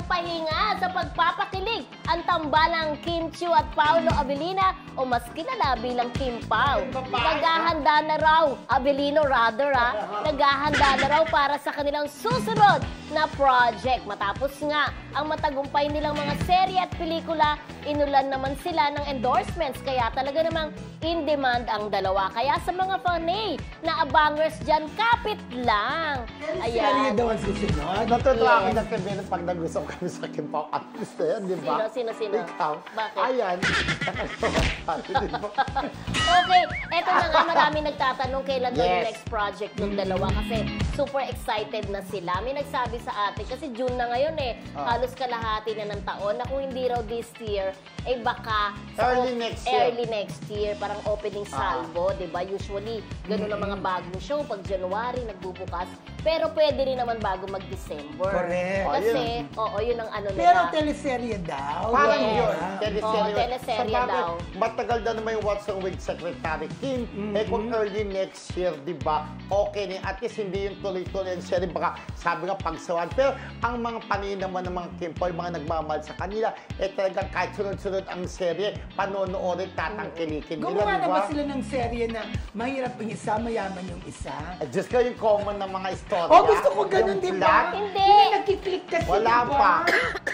pahinga sa pagpapakilig ang tambalang Kim Chiu at Paolo Abilina o mas kilala bilang Kim Pao. Naghahanda na raw, Abilino rather naghahanda na raw para sa kanilang susunod na project. Matapos nga ang matagumpay nilang mga serye at pelikula, inulan naman sila ng endorsements kaya talaga namang in demand ang dalawa. Kaya sa mga fanay na abangers dyan, kapit lang. Ayan. Daw ang susunod. Natutuwa ako na kami pag nag-usap kami sa Kim Pao at gusto yan, di ba? Sino? Ikaw. Bakit? Ayan. Okay, eto na nga, marami nagtatanong kailan daw yung Yes. next project ng dalawa kasi super excited na sila. May nagsabi sa atin, kasi June na ngayon halos kalahati na ng taon, na kung hindi raw this year, baka Early next year. Parang opening salvo, di ba? Usually, ganun ang mga bagong show. Pag January, nagbubukas. Pero pwede rin naman bago mag-December. Correct. Kasi, yun ang ano nila. Pero teleserye daw. Parang Yes. yun. Teleserye. Teleserye Sabagay, daw. matagal na naman yung What's Wrong with Secretary Kim. Kung early next year, di ba, okay na. At least hindi yung tuloy-tuloy yung serye. Baka sabi nga pagsawan. Pero ang mga panin naman ng mga Kim Pao, yung mga nagmamahal sa kanila, talagang kahit sunod-sunod ang serye, panonoorin, tatangkilikin nila, Gumawa di na ba? ba sila ng serye na mahirap yung isa, mayaman yung isa? Diyos ko, yung common na mga istorya. Oh, gusto ko ganun, Yung di plot. ba? Hindi. Nagkiklik kasi, Wala di ba? pa.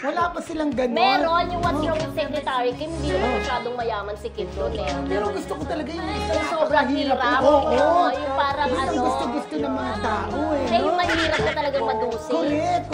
Wala pa silang ganun. Meron yung What's Wrong with Secretary Kim, hindi naman masyadong mayaman si Kim doon Pero gusto ko talaga yung isa. Yung sobrang hirap. Oo. Yung parang Gusto ng mga tao yung mahirap na talagang madusin. Correct.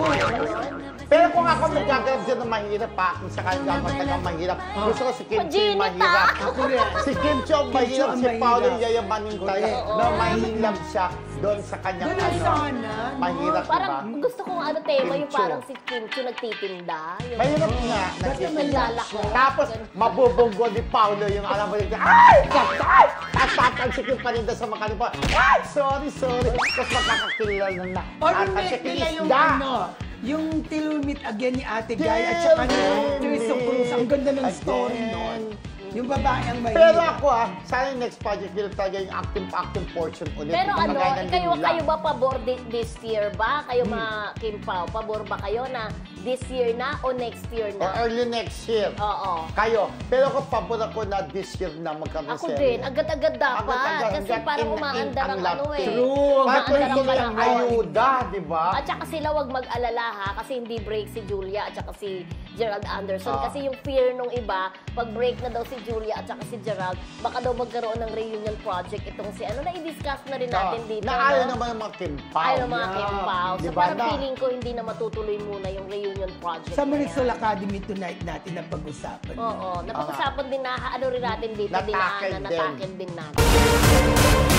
Pero kung ako nagkagarap dyan ng mahirap kung sakali dapat talagang mahirap, gusto ko si Kim Chiu Pag-ginit, mahirap. Ako rin. Si Kim Chiu ang mahirap, ang si Paolo mahirap. yayamanin tayo na mahirap siya doon sa kanyang Ganun sana. mahirap, Parang diba? gusto kong tema, yung Kim Chiu. parang si Kim Chiu nagtitinda. Yung Mahirap nga. naglalako. Tapos, mabubunggo ni Paolo yung alam mo yung ay! Kapay! Tapos tatansikin pa rin doon sa mga kanila. Ay! Sorry. Tapos magkakakilala na. O Tatansikin nila yung isda. yung Till We Meet Again ni Ate Guy at saka ni Teresa Cruz. Ang ganda ng story nun. Yung babae ang mahirap. Pero ako sana yung next project nila talaga yung acting portion ulit. Pero Yung kagaya ng Lula. kayo ba pabor this year ba? Kayo mga Kim Pao, pabor ba kayo na this year na o next year Or na? early next year. Oo. Kayo. Pero ako pabor ako na this year na magkaroon Ako din, agad-agad dapat. Kasi parang umaandar ang ano True. Bakit Umaandar ang tuloy ang panahon. ayuda, di ba? At saka sila wag mag-alala kasi hindi break si Julia at saka si Gerald Anderson. Kasi yung fear nung iba, pag break na daw si Julia at saka si Gerald, baka daw magkaroon ng reunion project itong si na-i-discuss na rin natin dito. Ayaw naman ng mga Kim Pao. Ayaw ng mga Kim Pao. So Diba parang na? feeling ko hindi na matutuloy muna yung reunion project. Sa na yan. Marisol Academy tonight natin na pag-usapan. Oo, napag-usapan din na rin natin dito, Natakil natakin din natin.